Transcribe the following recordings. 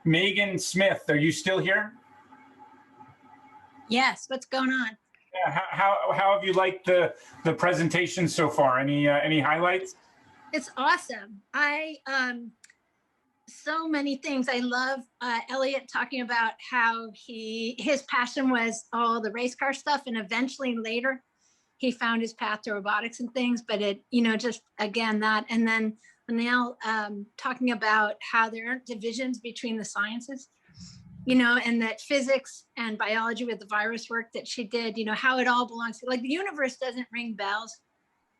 Megan Smith, are you still here? Yes, what's going on? Yeah, how have you liked the presentation so far? Any highlights? It's awesome. So many things. I love Elliot talking about how his passion was all the race car stuff, and eventually later he found his path to robotics and things. But it, just again that, and then Linnell talking about how there aren't divisions between the sciences, and that physics and biology with the virus work that she did, how it all belongs to, like, the universe doesn't ring bells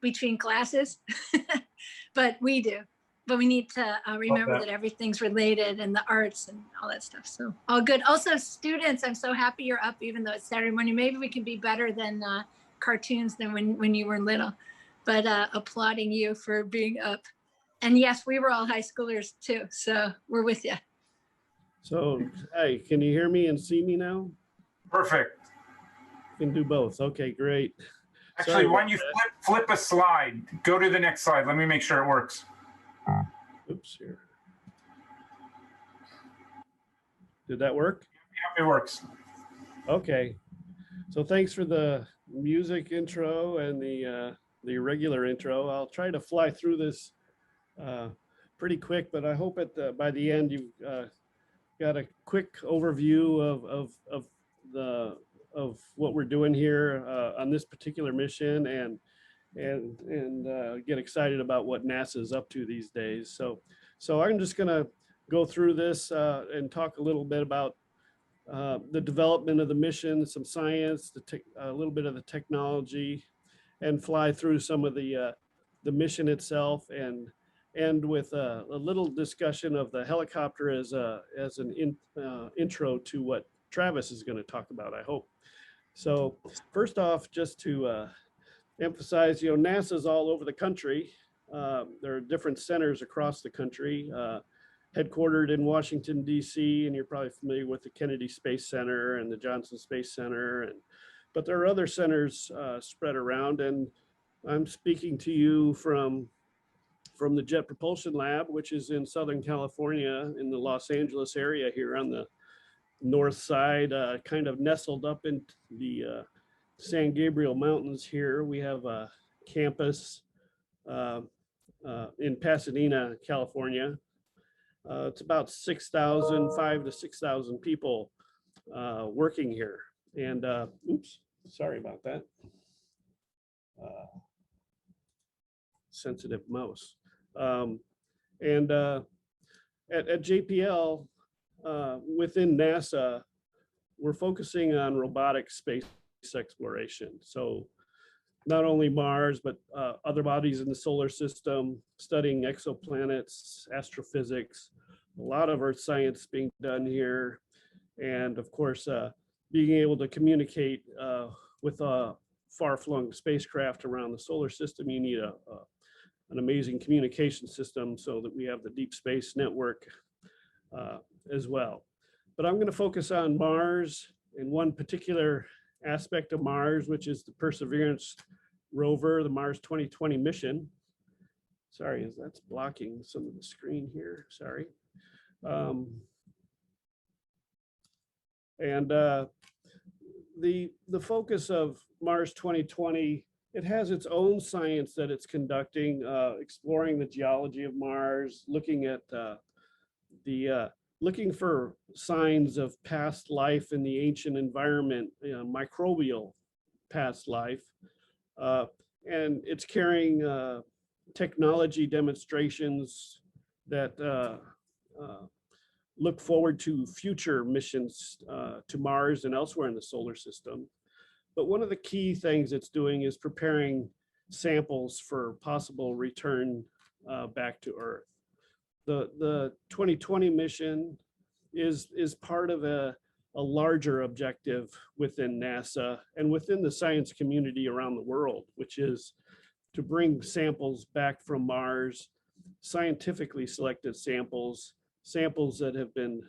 between classes, but we do. But we need to remember that everything's related, and the arts and all that stuff. So all good. Also, students, I'm so happy you're up, even though it's Saturday morning. Maybe we can be better than cartoons than when you were little, but applauding you for being up. And yes, we were all high schoolers too, so we're with you. So, hey, can you hear me and see me now? Perfect. Can do both. Okay, great. Actually, when you flip a slide, go to the next slide. Let me make sure it works. Oops, here. Did that work? Yeah, it works. Okay. So thanks for the music intro and the regular intro. I'll try to fly through this pretty quick, but I hope by the end you've got a quick overview of what we're doing here on this particular mission, and get excited about what NASA is up to these days. So I'm just going to go through this and talk a little bit about the development of the mission, some science, a little bit of the technology, and fly through some of the mission itself, and with a little discussion of the helicopter as an intro to what Travis is going to talk about, I hope. So first off, just to emphasize, NASA's all over the country. There are different centers across the country, headquartered in Washington, D.C., and you're probably familiar with the Kennedy Space Center and the Johnson Space Center. But there are other centers spread around, and I'm speaking to you from the Jet Propulsion Lab, which is in Southern California in the Los Angeles area here on the north side, kind of nestled up in the San Gabriel Mountains here. We have a campus in Pasadena, California. It's about 5,000 to 6,000 people working here. And oops, sorry about that. Sensitive mouse. And at JPL, within NASA, we're focusing on robotic space exploration. So not only Mars, but other bodies in the solar system, studying exoplanets, astrophysics, a lot of Earth science being done here. And of course, being able to communicate with a far-flung spacecraft around the solar system, you need an amazing communication system so that we have the Deep Space Network as well. But I'm going to focus on Mars and one particular aspect of Mars, which is the Perseverance rover, the Mars 2020 mission. Sorry, that's blocking some of the screen here. Sorry. The focus of Mars 2020, it has its own science that it's conducting, exploring the geology of Mars, looking at looking for signs of past life in the ancient environment, microbial past life. And it's carrying technology demonstrations that look forward to future missions to Mars and elsewhere in the solar system. But one of the key things it's doing is preparing samples for possible return back to Earth. The 2020 mission is part of a larger objective within NASA and within the science community around the world, which is to bring samples back from Mars, scientifically selected samples that have been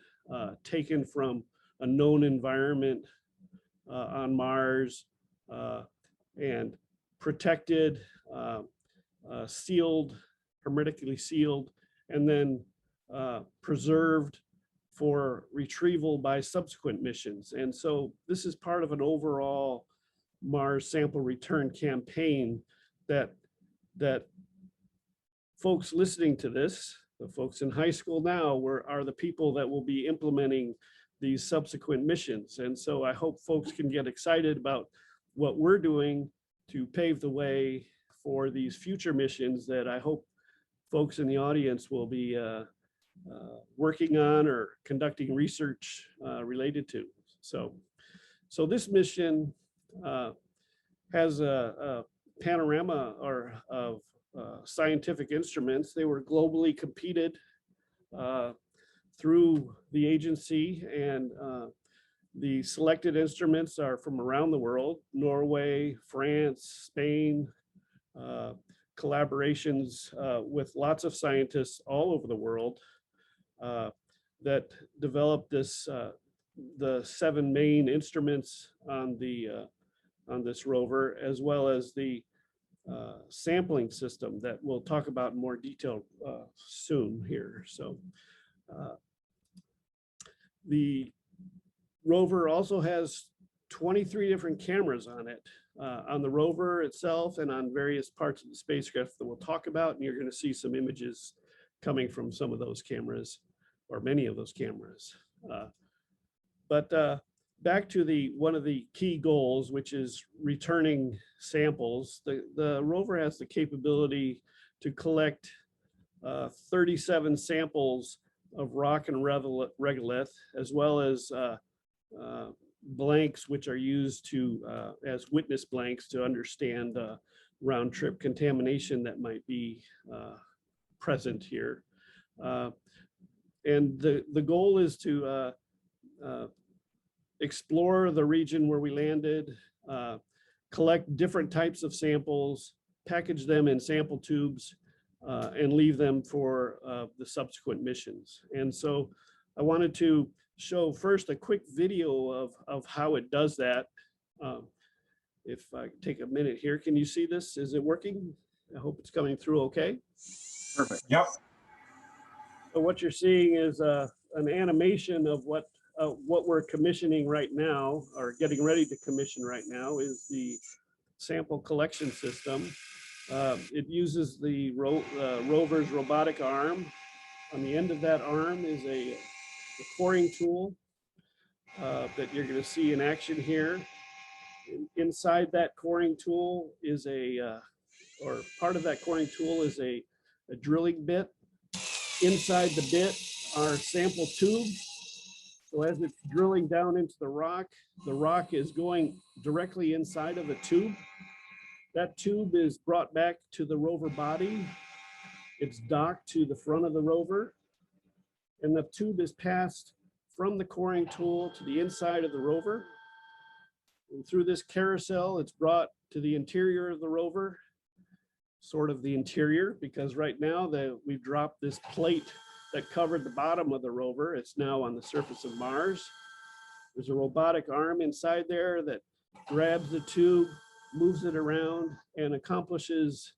taken from a known environment on Mars and protected, sealed, hermetically sealed, and then preserved for retrieval by subsequent missions. And so this is part of an overall Mars sample return campaign that folks listening to this, the folks in high school now, are the people that will be implementing these subsequent missions. And so I hope folks can get excited about what we're doing to pave the way for these future missions that I hope folks in the audience will be working on or conducting research related to. So this mission has a panorama of scientific instruments. They were globally competed through the agency, and the selected instruments are from around the world: Norway, France, Spain, collaborations with lots of scientists all over the world that developed the 7 main instruments on this rover, as well as the sampling system that we'll talk about in more detail soon here. So the rover also has 23 different cameras on it, on the rover itself and on various parts of the spacecraft that we'll talk about. And you're going to see some images coming from some of those cameras, or many of those cameras. But back to one of the key goals, which is returning samples. The rover has the capability to collect 37 samples of rock and regolith, as well as blanks, which are used as witness blanks to understand round trip contamination that might be present here. And the goal is to explore the region where we landed, collect different types of samples, package them in sample tubes, and leave them for the subsequent missions. And so I wanted to show first a quick video of how it does that. If I take a minute here, can you see this? Is it working? I hope it's coming through okay. Perfect. Yep. So what you're seeing is an animation of what we're commissioning right now, or getting ready to commission right now, is the sample collection system. It uses the rover's robotic arm. On the end of that arm is a coring tool that you're going to see in action here. Inside that coring tool is or part of that coring tool is a drilling bit. Inside the bit are sample tubes. So as it's drilling down into the rock is going directly inside of a tube. That tube is brought back to the rover body. It's docked to the front of the rover, and the tube is passed from the coring tool to the inside of the rover. And through this carousel, it's brought to the interior of the rover, sort of the interior, because right now we've dropped this plate that covered the bottom of the rover. It's now on the surface of Mars. There's a robotic arm inside there that grabs the tube, moves it around, and accomplishes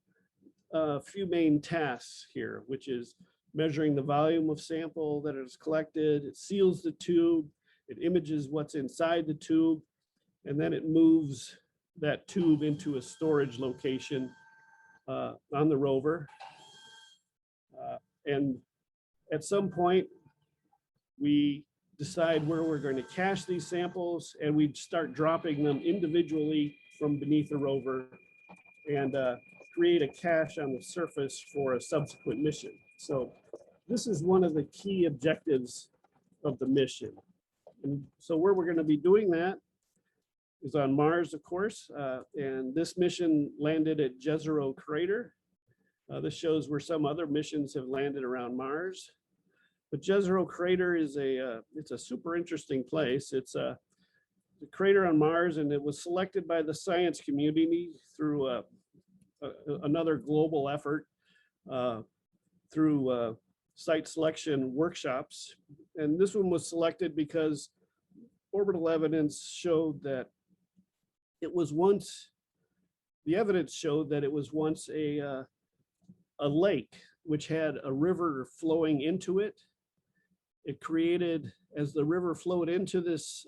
a few main tasks here, which is measuring the volume of sample that is collected. It seals the tube, it images what's inside the tube, and then it moves that tube into a storage location on the rover. And at some point, we decide where we're going to cache these samples, and we start dropping them individually from beneath the rover and create a cache on the surface for a subsequent mission. So this is one of the key objectives of the mission. And so where we're going to be doing that is on Mars, of course, and this mission landed at Jezero Crater. This shows where some other missions have landed around Mars. But Jezero Crater is it's a super interesting place. It's a crater on Mars, and it was selected by the science community through another global effort through site selection workshops. And this one was selected because orbital evidence showed that it was once, the evidence showed that it was once a lake which had a river flowing into it. it created, as the river flowed into this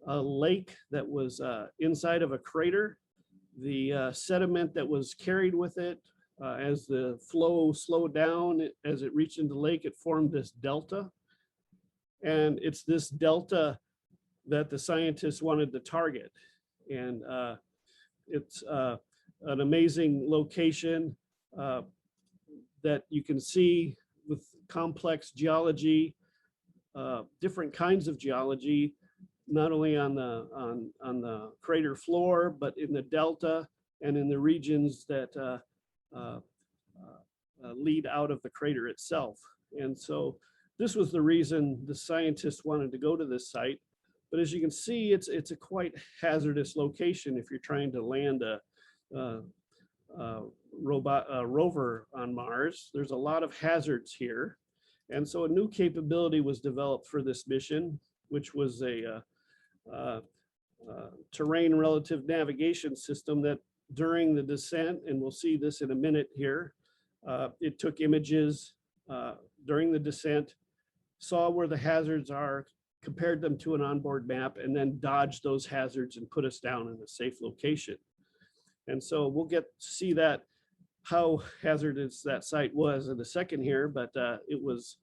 lake that was inside of a crater, the sediment that was carried with it, as the flow slowed down, as it reached into the lake, it formed this delta. And it's this delta that the scientists wanted to target. And it's an amazing location that you can see with complex geology, different kinds of geology, not only on the crater floor, but in the delta and in the regions that lead out of the crater itself. And so this was the reason the scientists wanted to go to this site. But as you can see, it's a quite hazardous location if you're trying to land a rover on Mars. There's a lot of hazards here. And so a new capability was developed for this mission, which was a terrain relative navigation system that during the descent, and we'll see this in a minute here, it took images during the descent, saw where the hazards are, compared them to an onboard map, and then dodged those hazards and put us down in a safe location. And so we'll get to see that, how hazardous that site was in a second here, but it was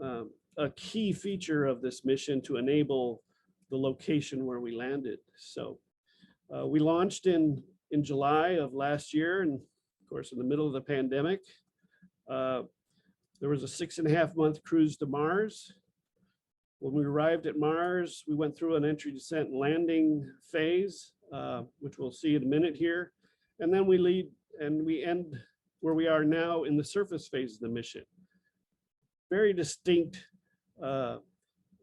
a key feature of this mission to enable the location where we landed. So we launched in July of last year, and of course in the middle of the pandemic. There was a 6.5 month cruise to Mars. When we arrived at Mars, we went through an entry, descent, and landing phase, which we'll see in a minute here. And then we end where we are now in the surface phase of the mission. Very distinct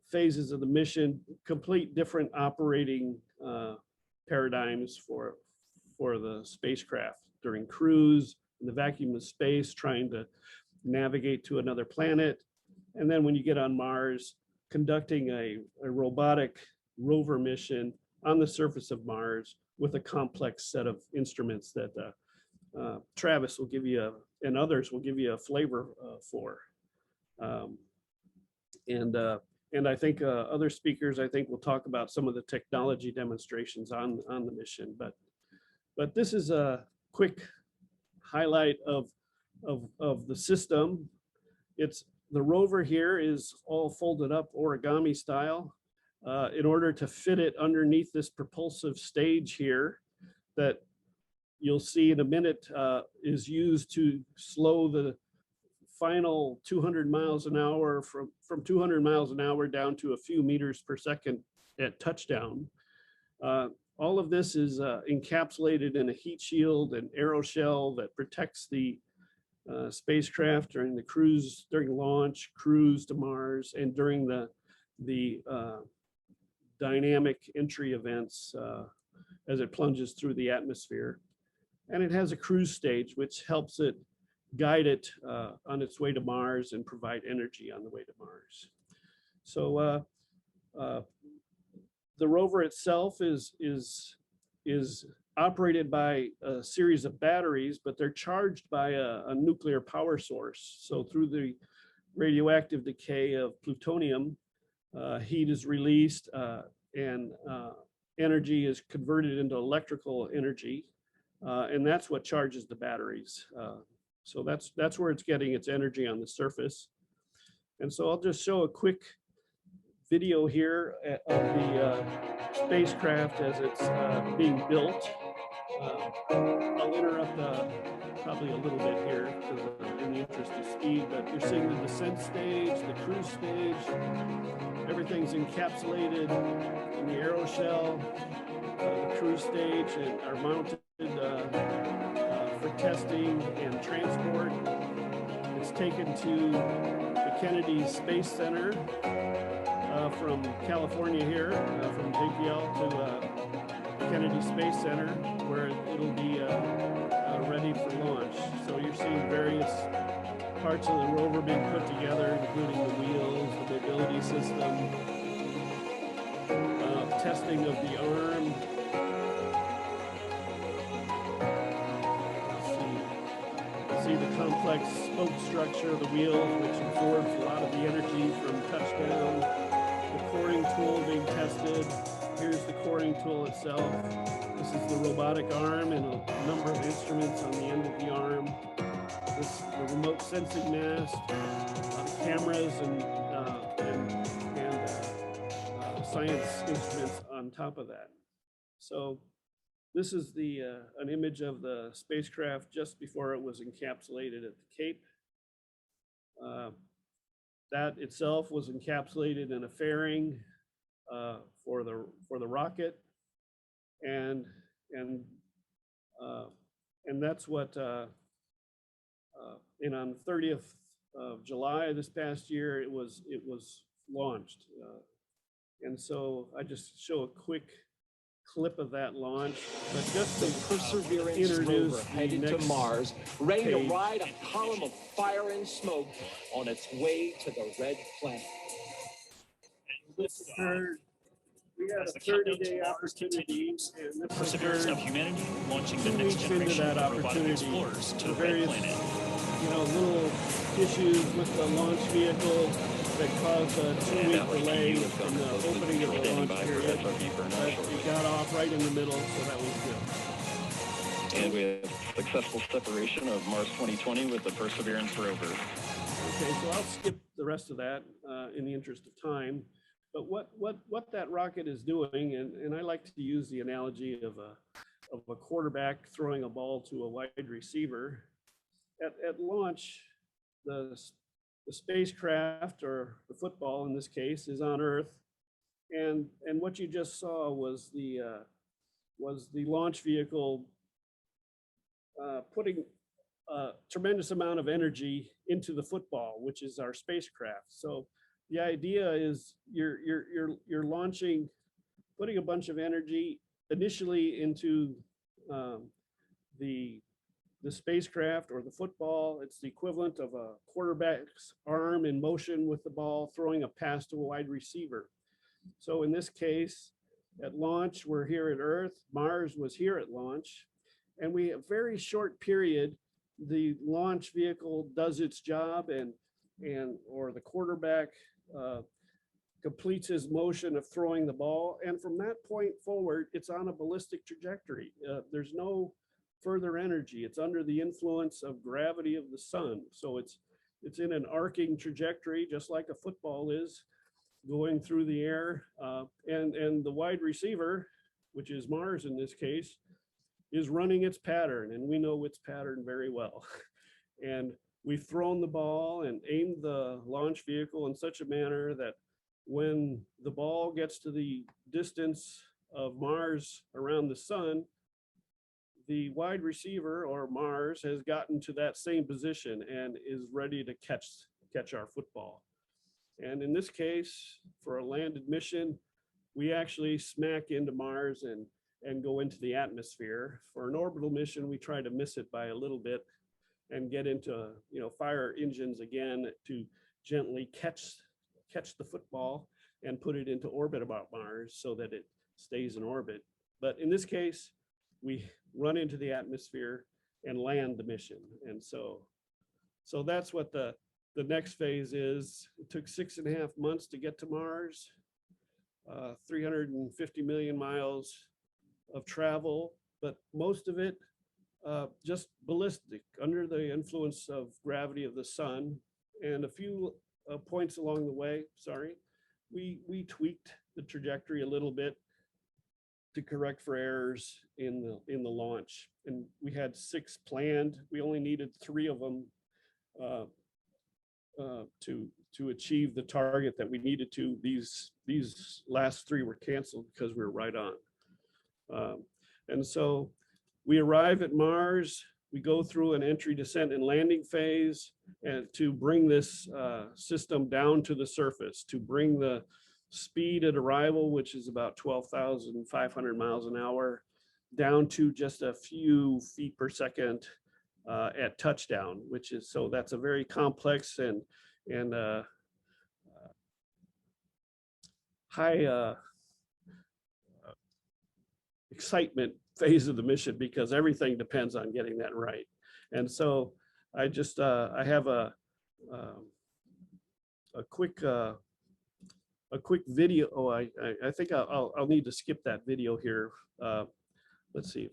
phases of the mission, complete different operating paradigms for the spacecraft during cruise, in the vacuum of space, trying to navigate to another planet. And then when you get on Mars, conducting a robotic rover mission on the surface of Mars with a complex set of instruments that Travis will give you, and others will give you a flavor for. And I think other speakers, I think, will talk about some of the technology demonstrations on the mission. But this is a quick highlight of the system. The rover here is all folded up origami style in order to fit it underneath this propulsive stage here that you'll see in a minute is used to slow the final 200 miles an hour from 200 miles an hour down to a few meters per second at touchdown. All of this is encapsulated in a heat shield and aeroshell that protects the spacecraft during the cruise, during launch, cruise to Mars, and during the dynamic entry events as it plunges through the atmosphere. And it has a cruise stage, which helps it guide it on its way to Mars and provide energy on the way to Mars. So the rover itself is operated by a series of batteries, but they're charged by a nuclear power source. So through the radioactive decay of plutonium, heat is released and energy is converted into electrical energy, and that's what charges the batteries. So that's where it's getting its energy on the surface. And so I'll just show a quick video here of the spacecraft as it's being built. I'll interrupt probably a little bit here because in the interest of speed, but you're seeing the descent stage, the cruise stage, everything's encapsulated in the aeroshell. The cruise stage and are mounted for testing and transport. It's taken to the Kennedy Space Center from California here, from JPL to Kennedy Space Center, where it'll be ready for launch. So you're seeing various parts of the rover being put together, including the wheels, the mobility system, testing of the arm. See the complex complex spoke structure of the wheel, which absorbs a lot of the energy from touchdown. The coring tool being tested. Here's the coring tool itself. This is the robotic arm and a number of instruments on the end of the arm. This is the remote sensing mast, cameras and science instruments on top of that. So this is the an image of the spacecraft just before it was encapsulated at the Cape. That itself was encapsulated in a fairing for the rocket, and that's what. And on the 30th of July this past year, it was launched. And so I just show a quick clip of that launch, but just to Perseverance introduce rover the headed to next Mars, ready page. to ride a column of fire and smoke on its way to the red planet. This occurred. We had a 30-day opportunity, and this Perseverance of occurred humanity launching the 2 next weeks into generation that of robotic opportunity. explorers to the red Various, planet. little issues with the launch vehicle that caused a 2-week delay in the opening of the launch period. But it got off right in the middle, so that was good. And we have successful separation of Mars 2020 with the Perseverance rover. Okay, so I'll skip the rest of that in the interest of time. But what that rocket is doing, and I like to use the analogy of a quarterback throwing a ball to a wide receiver. At launch, the spacecraft, or the football in this case, is on Earth, and what you just saw was the launch vehicle putting a tremendous amount of energy into the football, which is our spacecraft. So the idea is you're launching, putting a bunch of energy initially into the spacecraft or the football. It's the equivalent of a quarterback's arm in motion with the ball, throwing a pass to a wide receiver. So in this case, at launch, we're here at Earth. Mars was here at launch, and we have a very short period. The launch vehicle does its job, or the quarterback completes his motion of throwing the ball, and from that point forward, it's on a ballistic trajectory. There's no further energy. It's under the influence of gravity of the sun. So it's in an arcing trajectory, just like a football is, going through the air. And the wide receiver, which is Mars in this case, is running its pattern, and we know its pattern very well. And we've thrown the ball and aimed the launch vehicle in such a manner that when the ball gets to the distance of Mars around the sun, the wide receiver, or Mars, has gotten to that same position and is ready to catch our football. And in this case, for a landed mission, we actually smack into Mars and go into the atmosphere. For an orbital mission, we try to miss it by a little bit and get into, fire engines again to gently catch the football and put it into orbit about Mars so that it stays in orbit. But in this case, we run into the atmosphere and land the mission. And so that's what the next phase is. It took 6.5 months to get to Mars, 350 million miles of travel, but most of it just ballistic, under the influence of gravity of the sun. And a few points along the way, we tweaked the trajectory a little bit to correct for errors in the launch. And we had 6 planned. We only needed 3 of them to achieve the target that we needed to. These last 3 were canceled because we were right on. And so we arrive at Mars. We go through an entry, descent, and landing phase, and to bring this system down to the surface, to bring the speed at arrival, which is about 12,500 miles an hour, down to just a few feet per second at touchdown, so that's a very complex and high excitement phase of the mission, because everything depends on getting that right. And so I just, I have a quick video. Oh, I think I'll need to skip that video here. Let's see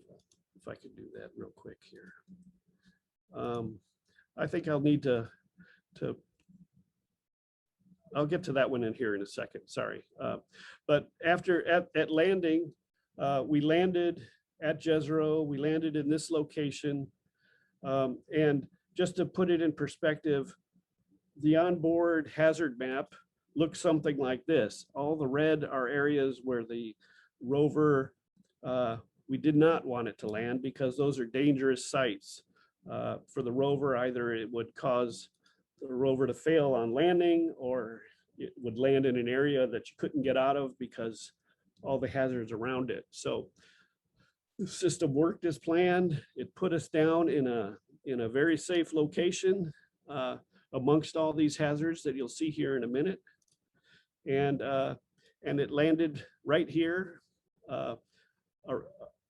if I can do that real quick here. I think I'll need to I'll get to that one in here in a second, sorry. But after at landing, we landed at Jezero, we landed in this location. And just to put it in perspective, the onboard hazard map looks something like this. All the red are areas where the rover, we did not want it to land because those are dangerous sites for the rover. Either it would cause the rover to fail on landing, or it would land in an area that you couldn't get out of because all the hazards around it. So the system worked as planned. It put us down in a very safe location amongst all these hazards that you'll see here in a minute. And it landed right here,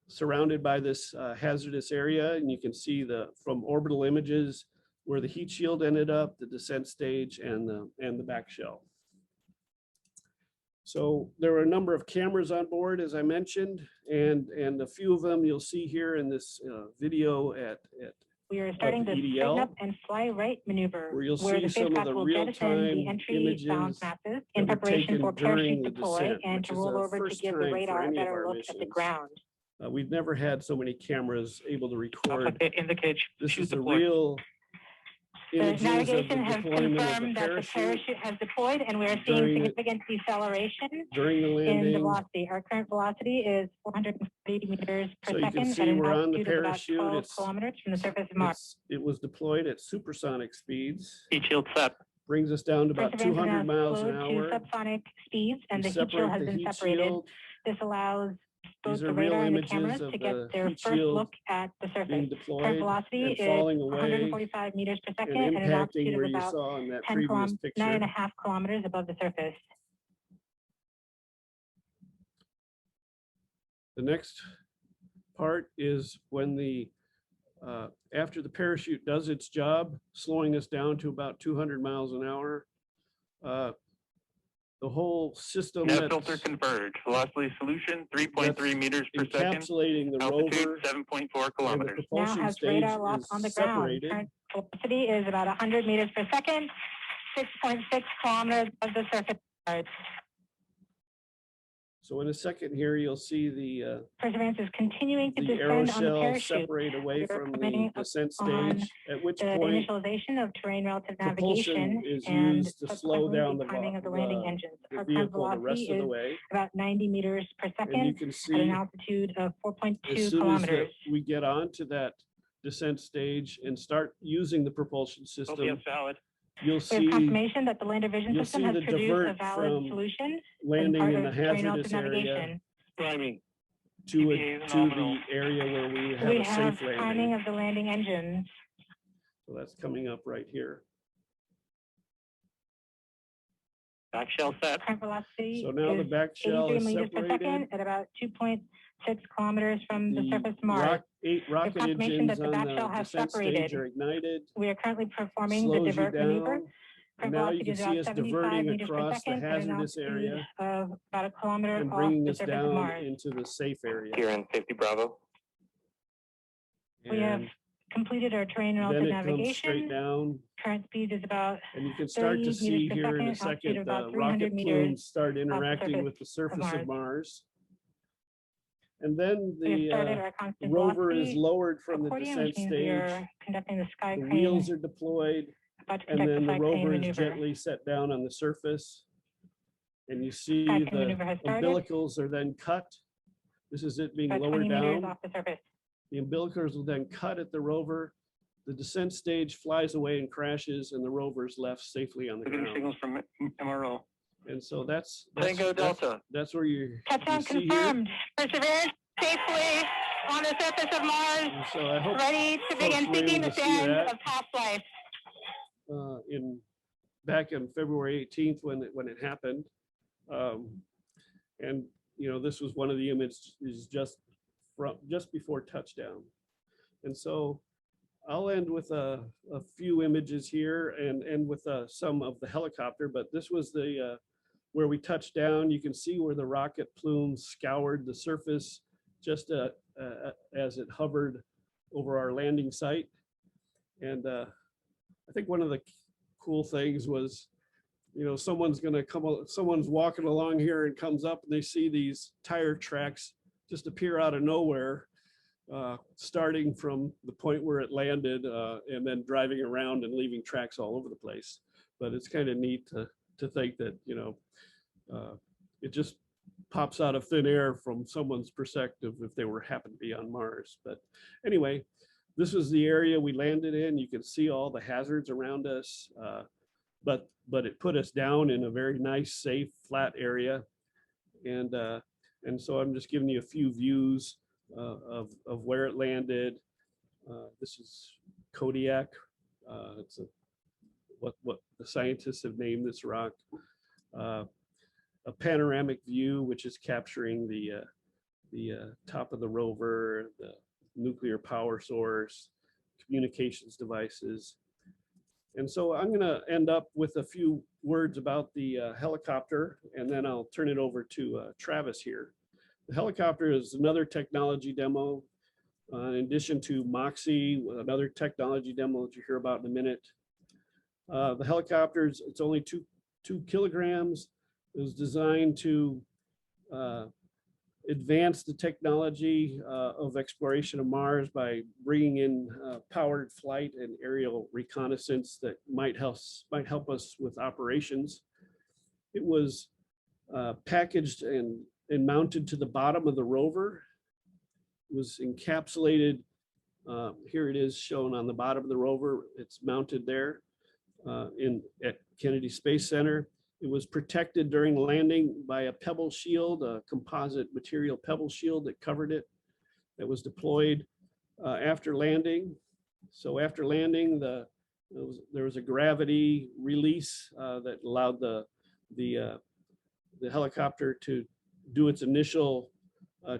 surrounded by this hazardous area. And you can see from orbital images where the heat shield ended up, the descent stage, and the back shell. So there were a number of cameras on board, as I mentioned, and a few of them you'll see here in this video at we are starting the straighten up and fly right maneuver, where you'll where see the some of spacecraft the will jettison the real-time entry bound images masses that in were preparation taken for during parachute the deploy descent, and which to is roll our over to first give the time for radar a any of better our look at the missions. ground. We've never had so many cameras able to record. Indicate This is the deployed. real The images of navigation the has deployment of the confirmed that the parachute parachute has deployed, and we are seeing during the- significant deceleration during the in the landing. velocity. Our current velocity is 480 meters per So you can second see at an we're on the altitude of about parachute. 12 kilometers from the surface of Mars. It was deployed at supersonic speeds, Heat shield set. brings us down to about Perseverance has 200 now miles an slowed hour. to subsonic speeds, and We the heat shield has separate the been heat separated. shield. This allows both These are the real radar and the images cameras of to the get their heat first shield look at the being surface. Current deployed velocity and is falling away 145 meters per second and at an impacting altitude where of you about saw in that 10 previous picture. 9.5 kilometers above the surface. The next part is when after the parachute does its job, slowing us down to about 200 miles an hour, the whole system Net that's filter converge. Velocity solution 3.3 meters per second. encapsulating the Altitude rover 7.4 and the kilometers. Now propulsion has stage radar lock is on the ground. separated. Current velocity is about 100 meters per second, 6.6 kilometers above the surface. of Mars. So in a second here, you'll see the Perseverance is continuing to aero descend on the shell parachute. separate away We're from the coming up descent on stage, at which The point initialization of terrain relative propulsion navigation is and used to slow subsequently down the timing of the landing engines. the Our current vehicle the rest velocity of the is way. about 90 meters per And you second can at see an altitude of 4.2 as soon as kilometers. we get onto that descent stage and start using the propulsion system, valid. you'll There's see confirmation that the lander vision you'll system see has the produced a divert valid from solution as landing part in the of terrain relative hazardous area navigation. Priming. to EPA is the nominal. area where we have We a have safe timing landing. of the landing engines. So that's coming up right here. Back shell set. Current velocity So now the is back shell 83 is meters per separated. second at about 2.6 kilometers from the surface of Mars. 8 rocket confirmation engines that the on back the shell has descent stage separated. are ignited, We are currently performing the slows you divert maneuver. down. And Current now you velocity can is see about us 75 diverting meters per across the second at an hazardous altitude area of about a kilometer and off bringing the us surface of down Mars. into the safe area. Here in 50 Bravo. We have And completed our terrain then relative it comes straight navigation. down, Current speed is about and you can start 30 to see meters per here in a second, altitude second of about the 300 rocket meters plumes start interacting surface with the surface of Mars. Mars. And then We have started the our constant rover is velocity lowered from the accordion, descent which means we stage. are conducting the sky The crane, wheels are deployed, about to and conduct then the the sky crane rover is maneuver. gently set down on the surface. And you see Sky crane the maneuver has started. umbilicals are then cut. This is it being About 20 lowered meters down. off the surface. The umbilicals will then cut at the rover. The descent stage flies away and crashes, and the rover is left safely on the We're getting ground. signals from MRO. And so that's Tango Delta. that's where you Touchdown see here. confirmed. Perseverance safely on the surface of Mars, And so I hope ready to begin folks were seeking able the to see sands that. of past life. Back on February 18th when it happened. And you know, this was one of the images just before touchdown. And so I'll end with a few images here and with some of the helicopter, but this was the where we touched down. You can see where the rocket plume scoured the surface just as it hovered over our landing site. And I think one of the cool things was, you know, someone's walking along here and comes up and they see these tire tracks just appear out of nowhere, starting from the point where it landed and then driving around and leaving tracks all over the place. But it's kind of neat to think that, you know, it just pops out of thin air from someone's perspective if they happen to be on Mars. But anyway, this was the area we landed in. You can see all the hazards around us, but it put us down in a very nice, safe, flat area. And so I'm just giving you a few views of where it landed. This is Kodiak. It's what the scientists have named this rock. A panoramic view, which is capturing the top of the rover, the nuclear power source, communications devices. And so I'm going to end up with a few words about the helicopter, and then I'll turn it over to Travis here. The helicopter is another technology demo, in addition to Moxie, another technology demo that you hear about in a minute. The helicopter's, it's only two kilograms. It was designed to advance the technology of exploration of Mars by bringing in powered flight and aerial reconnaissance that might help us with operations. It was packaged and mounted to the bottom of the rover. It was encapsulated. Here it is shown on the bottom of the rover. It's mounted there at Kennedy Space Center. It was protected during landing by a pebble shield, a composite material pebble shield that covered it, that was deployed after landing. So after landing, there was a gravity release that allowed the helicopter to do its initial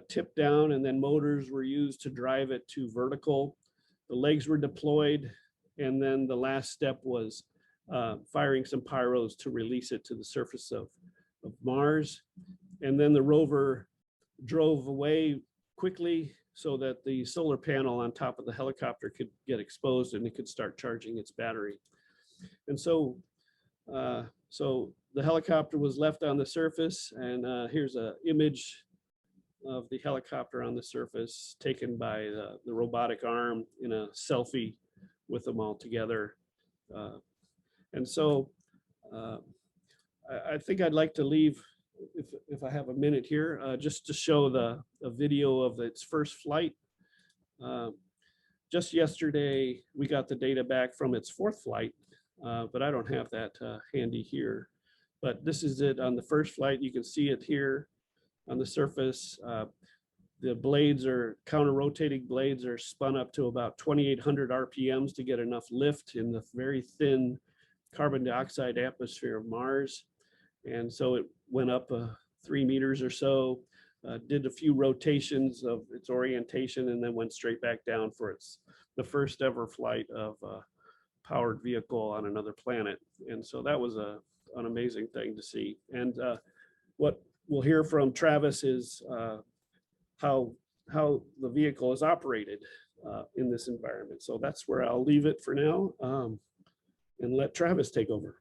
tip down, and then motors were used to drive it to vertical. The legs were deployed, and then the last step was firing some pyros to release it to the surface of Mars. And then the rover drove away quickly so that the solar panel on top of the helicopter could get exposed and it could start charging its battery. And so, so the helicopter was left on the surface, and here's an image of the helicopter on the surface taken by the robotic arm in a selfie with them all together. And so I think I'd like to leave, if I have a minute here, just to show a video of its first flight. Just yesterday, we got the data back from its fourth flight, but I don't have that handy here. But this is it on the first flight. You can see it here on the surface. The blades are, counter-rotating blades are spun up to about 2,800 RPMs to get enough lift in the very thin carbon dioxide atmosphere of Mars. And so it went up 3 meters or so, did a few rotations of its orientation, and then went straight back down for the first ever flight of a powered vehicle on another planet. And so that was an amazing thing to see. And what we'll hear from Travis is how the vehicle is operated in this environment. So that's where I'll leave it for now. And let Travis take over.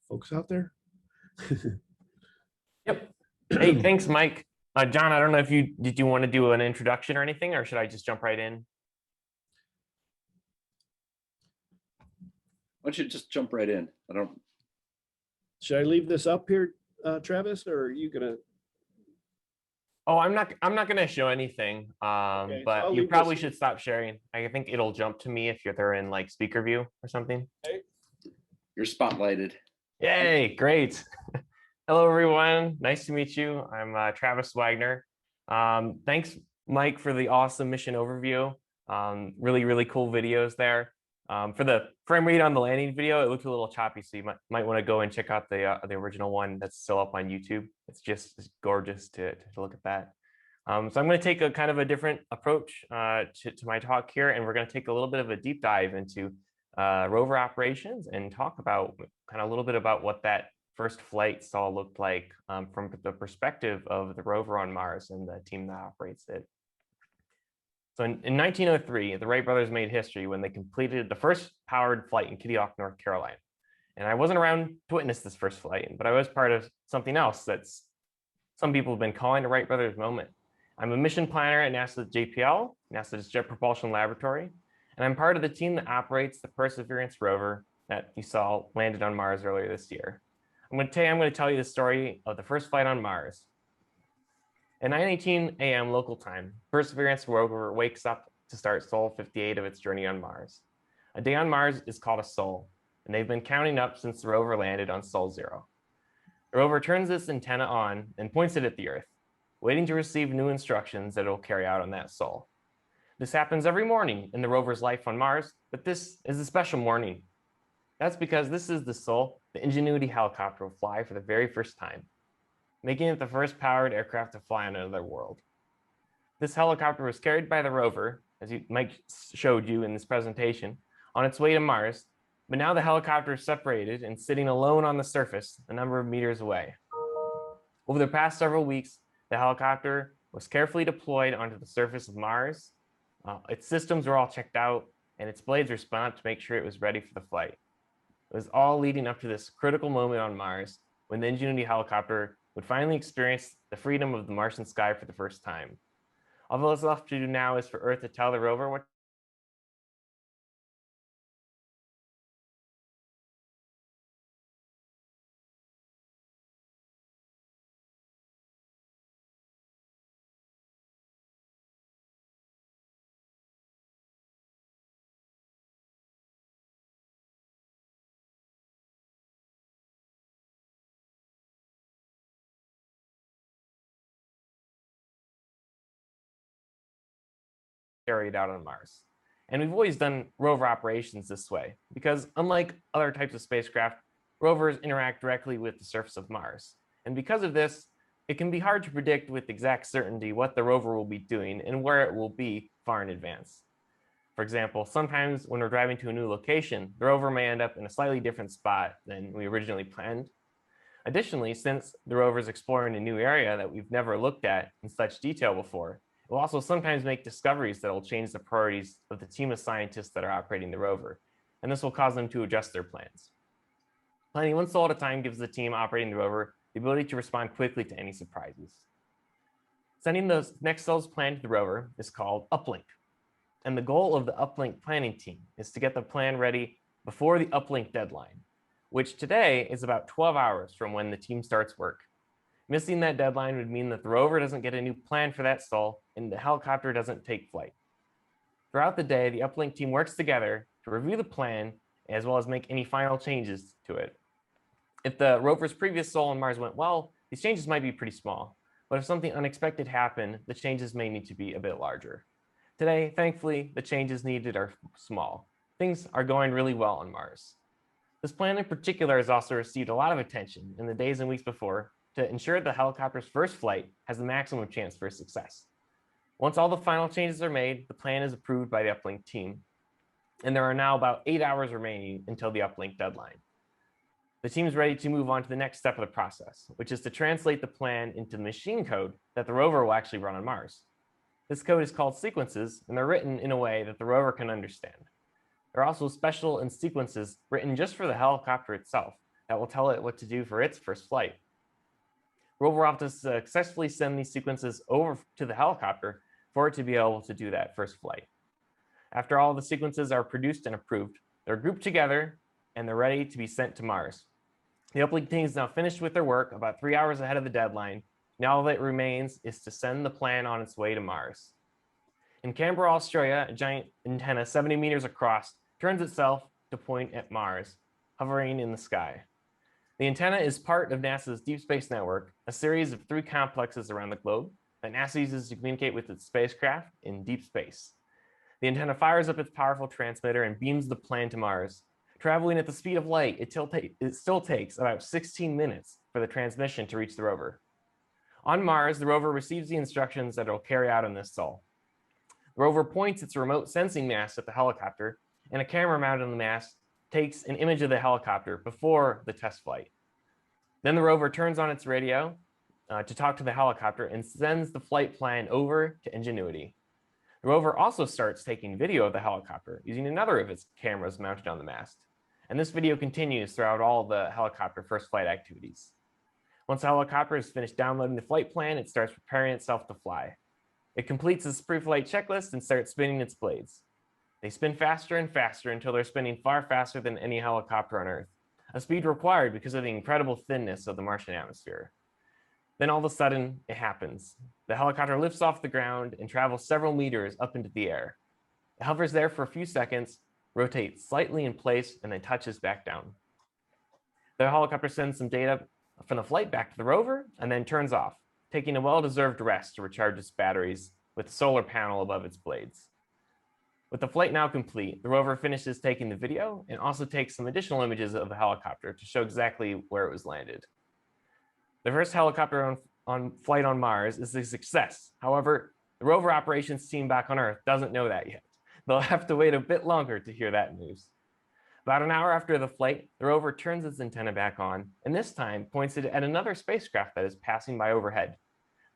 Folks out there? Yep. Hey, thanks, Mike. John, I don't know if did you want to do an introduction or anything, or should I just jump right in? Why don't you just jump right in? Should I leave this up here, Travis, or are you gonna? Oh, I'm not going to show anything, Okay, so but I'll you leave probably this- should stop sharing. I think it'll jump to me if they're in like speaker view or something. You're spotlighted. Yay, great. Hello, everyone. Nice to meet you. I'm Travis Wagner. Thanks, Mike, for the awesome mission overview. Really, really cool videos there. For the frame rate on the landing video, it looked a little choppy, so you might want to go and check out the original one that's still up on YouTube. It's just gorgeous to look at that. So I'm going to take a kind of a different approach to my talk here, and we're going to take a little bit of a deep dive into rover operations and talk about kind of a little bit about what that first flight saw looked like from the perspective of the rover on Mars and the team that operates it. So in 1903, the Wright brothers made history when they completed the first powered flight in Kitty Hawk, North Carolina. And I wasn't around to witness this first flight, but I was part of something else that's some people have been calling the Wright brothers moment. I'm a mission planner at NASA's JPL, NASA's Jet Propulsion Laboratory, and I'm part of the team that operates the Perseverance rover that you saw landed on Mars earlier this year. I'm going to tell you the story of the first flight on Mars. At 9:18 a.m. local time, Perseverance rover wakes up to start Sol 58 of its journey on Mars. A day on Mars is called a Sol, and they've been counting up since the rover landed on Sol 0. The rover turns its antenna on and points it at the Earth, waiting to receive new instructions that it will carry out on that Sol. This happens every morning in the rover's life on Mars, but this is a special morning. That's because this is the Sol the Ingenuity helicopter will fly for the very first time, making it the first powered aircraft to fly on another world. This helicopter was carried by the rover, as Mike showed you in this presentation, on its way to Mars, but now the helicopter is separated and sitting alone on the surface a number of meters away. Over the past several weeks, the helicopter was carefully deployed onto the surface of Mars. Its systems were all checked out, and its blades were spun up to make sure it was ready for the flight. It was all leading up to this critical moment on Mars when the Ingenuity helicopter would finally experience the freedom of the Martian sky for the first time. All that's left to do now is for Earth to tell the rover what carried out on Mars. And we've always done rover operations this way because unlike other types of spacecraft, rovers interact directly with the surface of Mars. And because of this, it can be hard to predict with exact certainty what the rover will be doing and where it will be far in advance. For example, sometimes when we're driving to a new location, the rover may end up in a slightly different spot than we originally planned. Additionally, since the rover is exploring a new area that we've never looked at in such detail before, it will also sometimes make discoveries that will change the priorities of the team of scientists that are operating the rover, and this will cause them to adjust their plans. Planning one Sol at a time gives the team operating the rover the ability to respond quickly to any surprises. Sending the next Sol's plan to the rover is called uplink, and the goal of the uplink planning team is to get the plan ready before the uplink deadline, which today is about 12 hours from when the team starts work. Missing that deadline would mean that the rover doesn't get a new plan for that Sol and the helicopter doesn't take flight. Throughout the day, the uplink team works together to review the plan as well as make any final changes to it. If the rover's previous Sol on Mars went well, these changes might be pretty small, but if something unexpected happened, the changes may need to be a bit larger. Today, thankfully, the changes needed are small. Things are going really well on Mars. This plan in particular has also received a lot of attention in the days and weeks before to ensure the helicopter's first flight has the maximum chance for success. Once all the final changes are made, the plan is approved by the uplink team, and there are now about 8 hours remaining until the uplink deadline. The team is ready to move on to the next step of the process, which is to translate the plan into machine code that the rover will actually run on Mars. This code is called sequences, and they're written in a way that the rover can understand. There are also special sequences written just for the helicopter itself that will tell it what to do for its first flight. Rover will have to successfully send these sequences over to the helicopter for it to be able to do that first flight. After all the sequences are produced and approved, they're grouped together and they're ready to be sent to Mars. The uplink team is now finished with their work about 3 hours ahead of the deadline. Now all that remains is to send the plan on its way to Mars. In Canberra, Australia, a giant antenna 70 meters across turns itself to point at Mars, hovering in the sky. The antenna is part of NASA's Deep Space Network, a series of 3 complexes around the globe that NASA uses to communicate with its spacecraft in deep space. The antenna fires up its powerful transmitter and beams the plan to Mars. Traveling at the speed of light, it still takes about 16 minutes for the transmission to reach the rover. On Mars, the rover receives the instructions that it will carry out on this sol. The rover points its remote sensing mast at the helicopter, and a camera mounted on the mast takes an image of the helicopter before the test flight. Then the rover turns on its radio to talk to the helicopter and sends the flight plan over to Ingenuity. The rover also starts taking video of the helicopter using another of its cameras mounted on the mast. And this video continues throughout all the helicopter first flight activities. Once the helicopter is finished downloading the flight plan, it starts preparing itself to fly. It completes its pre-flight checklist and starts spinning its blades. They spin faster and faster until they're spinning far faster than any helicopter on Earth, a speed required because of the incredible thinness of the Martian atmosphere. Then all of a sudden, it happens. The helicopter lifts off the ground and travels several meters up into the air. It hovers there for a few seconds, rotates slightly in place, and then touches back down. The helicopter sends some data from the flight back to the rover and then turns off, taking a well-deserved rest to recharge its batteries with a solar panel above its blades. With the flight now complete, the rover finishes taking the video and also takes some additional images of the helicopter to show exactly where it was landed. The first helicopter on flight on Mars is a success. However, the rover operations team back on Earth doesn't know that yet. They'll have to wait a bit longer to hear that news. About an hour after the flight, the rover turns its antenna back on, and this time points it at another spacecraft that is passing by overhead.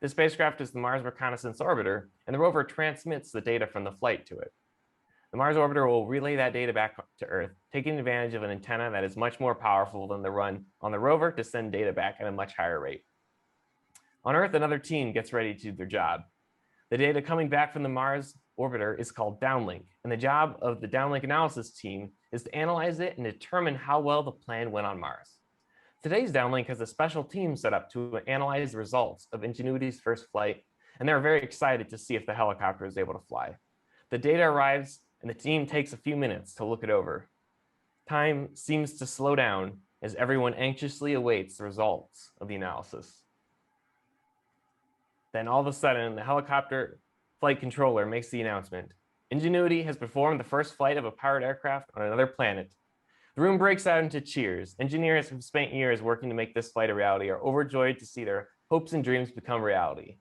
This spacecraft is the Mars Reconnaissance Orbiter, and the rover transmits the data from the flight to it. The Mars Orbiter will relay that data back to Earth, taking advantage of an antenna that is much more powerful than the run on the rover to send data back at a much higher rate. On Earth, another team gets ready to do their job. The data coming back from the Mars Orbiter is called downlink, and the job of the downlink analysis team is to analyze it and determine how well the plan went on Mars. Today's downlink has a special team set up to analyze the results of Ingenuity's first flight, and they're very excited to see if the helicopter is able to fly. The data arrives, and the team takes a few minutes to look it over. Time seems to slow down as everyone anxiously awaits the results of the analysis. Then all of a sudden, the helicopter flight controller makes the announcement. Ingenuity has performed the first flight of a powered aircraft on another planet. The room breaks out into cheers. Engineers who've spent years working to make this flight a reality are overjoyed to see their hopes and dreams become reality.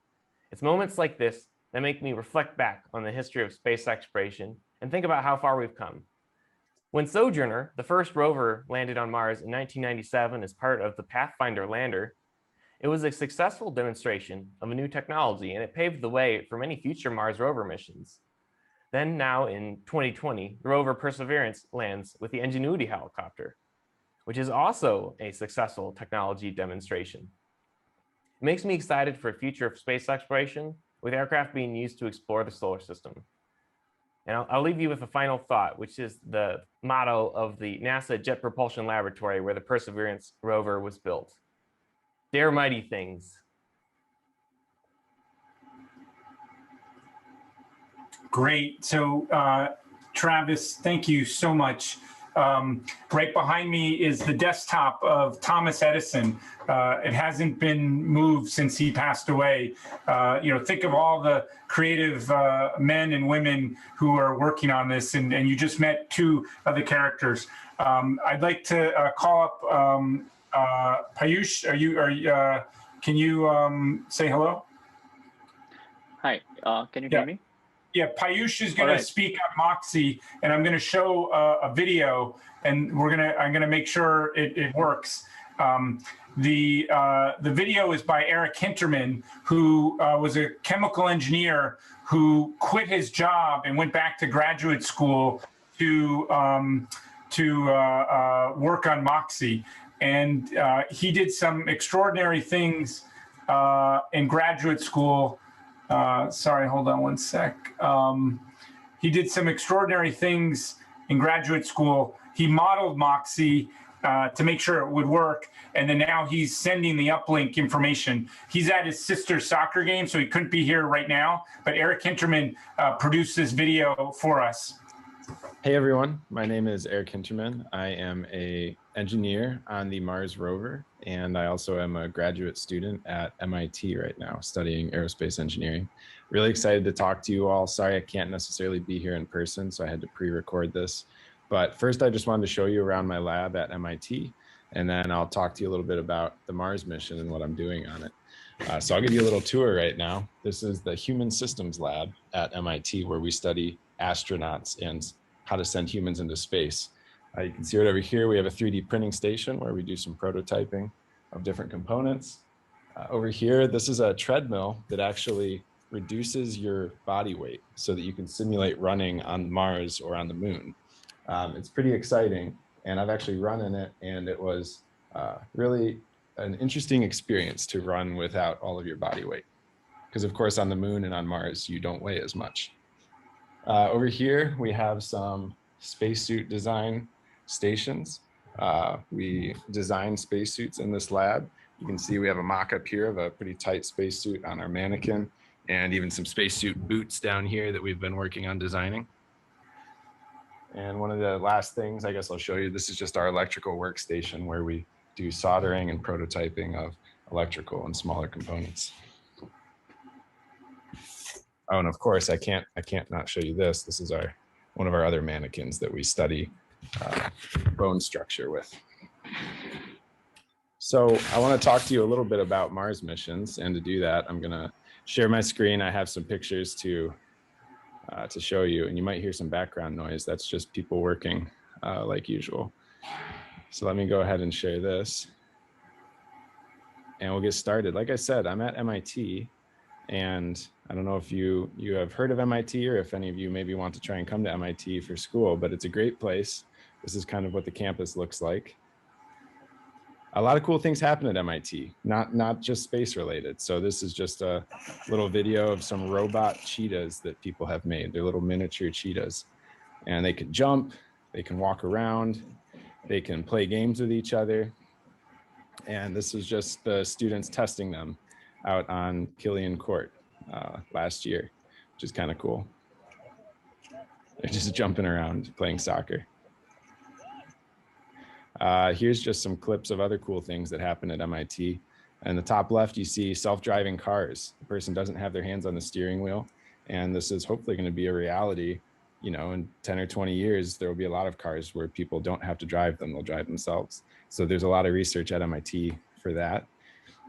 It's moments like this that make me reflect back on the history of space exploration and think about how far we've come. When Sojourner, the first rover, landed on Mars in 1997 as part of the Pathfinder lander, it was a successful demonstration of a new technology, and it paved the way for many future Mars rover missions. Then now in 2020, the rover Perseverance lands with the Ingenuity helicopter, which is also a successful technology demonstration. It makes me excited for the future of space exploration, with aircraft being used to explore the solar system. And I'll leave you with a final thought, which is the motto of the NASA Jet Propulsion Laboratory where the Perseverance rover was built. Dare mighty things. Great. So, Travis, thank you so much. Right behind me is the desktop of Thomas Edison. It hasn't been moved since he passed away. Think of all the creative men and women who are working on this, and you just met two of the characters. I'd like to call up Payush. Can you say hello? Hi, can you hear me? Yeah, Payush is going to speak on Moxie, and I'm going to show a video, and I'm going to make sure it works. The video is by Eric Hinterman, who was a chemical engineer who quit his job and went back to graduate school to work on Moxie. And he did some extraordinary things in graduate school. Sorry, hold on one sec. He did some extraordinary things in graduate school. He modeled Moxie to make sure it would work. And then now he's sending the uplink information. He's at his sister's soccer game, so he couldn't be here right now. But Eric Hinterman produced this video for us. Hey everyone, my name is Eric Hinterman. I am an engineer on the Mars rover. and I also am a graduate student at MIT right now, studying aerospace engineering. Really excited to talk to you all. Sorry I can't necessarily be here in person, so I had to pre-record this. But first, I just wanted to show you around my lab at MIT, and then I'll talk to you a little bit about the Mars mission and what I'm doing on it. So I'll give you a little tour right now. This is the Human Systems Lab at MIT, where we study astronauts and how to send humans into space. You can see right over here, we have a 3D printing station where we do some prototyping of different components. Over here, this is a treadmill that actually reduces your body weight so that you can simulate running on Mars or on the moon. It's pretty exciting, and I've actually run in it, and it was really an interesting experience to run without all of your body weight. Because of course on the moon and on Mars, you don't weigh as much. Over here, we have some spacesuit design stations. We design spacesuits in this lab. You can see we have a mock-up here of a pretty tight spacesuit on our mannequin, and even some spacesuit boots down here that we've been working on designing. And one of the last things I guess I'll show you, this is just our electrical workstation where we do soldering and prototyping of electrical and smaller components. Oh, and of course I can't not show you this. This is one of our other mannequins that we study bone structure with. So I want to talk to you a little bit about Mars missions, and to do that, I'm gonna share my screen. I have some pictures to show you, and you might hear some background noise. That's just people working like usual. So let me go ahead and share this, and we'll get started. Like I said, I'm at MIT, and I don't know if you have heard of MIT, or if any of you maybe want to try and come to MIT for school, but it's a great place. This is kind of what the campus looks like. A lot of cool things happen at MIT, not just space related. So this is just a little video of some robot cheetahs that people have made. They're little miniature cheetahs, and they can jump, they can walk around, they can play games with each other. And this is just the students testing them out on Killian Court last year, which is kind of cool. They're just jumping around playing soccer. Here's just some clips of other cool things that happen at MIT. In the top left, you see self-driving cars. The person doesn't have their hands on the steering wheel, and this is hopefully going to be a reality. You know, in 10 or 20 years, there will be a lot of cars where people don't have to drive them, they'll drive themselves. So there's a lot of research at MIT for that.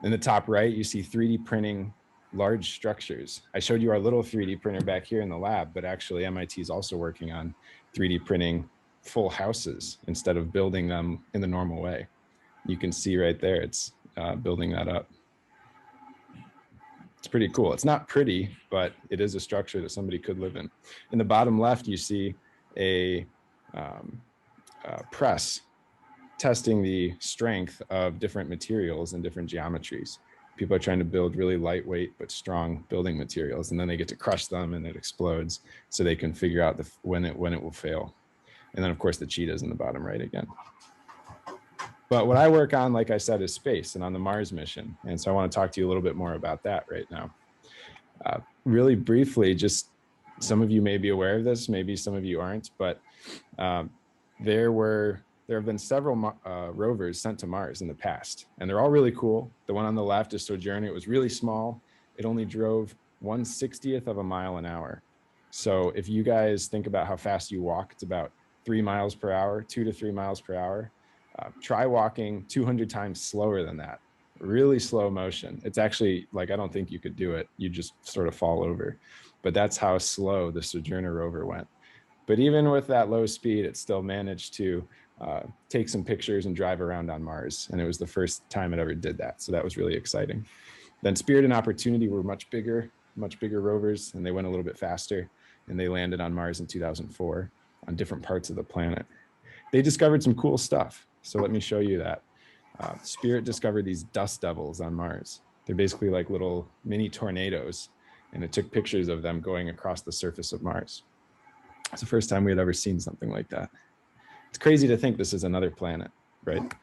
In the top right, you see 3D printing large structures. I showed you our little 3D printer back here in the lab, but actually MIT is also working on 3D printing full houses instead of building them in the normal way. You can see right there, it's building that up. It's pretty cool. It's not pretty, but it is a structure that somebody could live in. In the bottom left, you see a press testing the strength of different materials and different geometries. People are trying to build really lightweight but strong building materials, and then they get to crush them and it explodes, so they can figure out when it will fail. And then of course the cheetahs in the bottom right again. But what I work on, like I said, is space and on the Mars mission. And so I want to talk to you a little bit more about that right now. Really briefly, just some of you may be aware of this, maybe some of you aren't, but there have been several rovers sent to Mars in the past, and they're all really cool. The one on the left is Sojourner. It was really small. It only drove 1/60th of a mile an hour. So if you guys think about how fast you walk, it's about 3 miles per hour, 2 to 3 miles per hour. Try walking 200 times slower than that. Really slow motion. It's actually like, I don't think you could do it. You just sort of fall over. But that's how slow the Sojourner rover went. But even with that low speed, it still managed to take some pictures and drive around on Mars. And it was the first time it ever did that. So that was really exciting. Then Spirit and Opportunity were much bigger rovers, and they went a little bit faster, and they landed on Mars in 2004 on different parts of the planet. They discovered some cool stuff. So let me show you that. Spirit discovered these dust devils on Mars. They're basically like little mini tornadoes, and it took pictures of them going across the surface of Mars. It's the first time we had ever seen something like that. It's crazy to think this is another planet, right?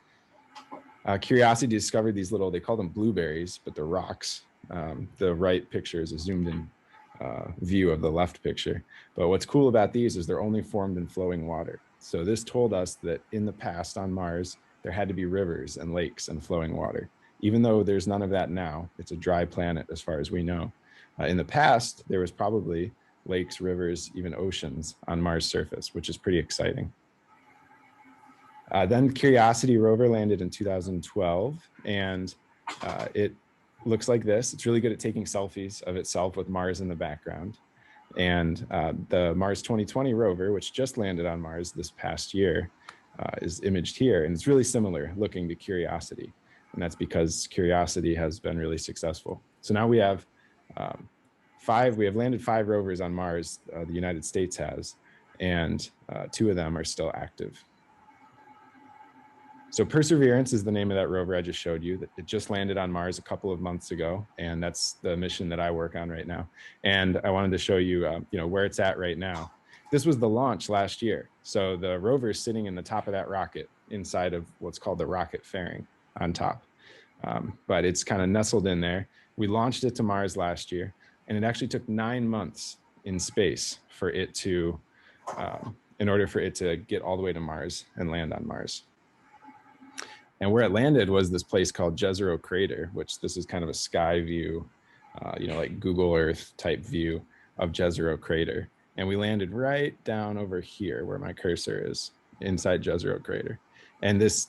Curiosity discovered these little, they call them blueberries, but they're rocks. The right picture is a zoomed in view of the left picture. But what's cool about these is they're only formed in flowing water. So this told us that in the past on Mars, there had to be rivers and lakes and flowing water. Even though there's none of that now, it's a dry planet as far as we know. In the past, there was probably lakes, rivers, even oceans on Mars' surface, which is pretty exciting. Then Curiosity rover landed in 2012, and it looks like this. It's really good at taking selfies of itself with Mars in the background. And the Mars 2020 rover, which just landed on Mars this past year, is imaged here. And it's really similar looking to Curiosity. And that's because Curiosity has been really successful. So now we have we have landed 5 rovers on Mars, the United States has, and 2 of them are still active. So Perseverance is the name of that rover I just showed you. It just landed on Mars a couple of months ago, and that's the mission that I work on right now. And I wanted to show you, where it's at right now. This was the launch last year. So the rover is sitting in the top of that rocket inside of what's called the rocket fairing on top. But it's kind of nestled in there. We launched it to Mars last year, and it actually took 9 months in space for it to, in order for it to get all the way to Mars and land on Mars. And where it landed was this place called Jezero Crater, which this is kind of a sky view, like Google Earth type view of Jezero Crater. And we landed right down over here where my cursor is, inside Jezero Crater. And this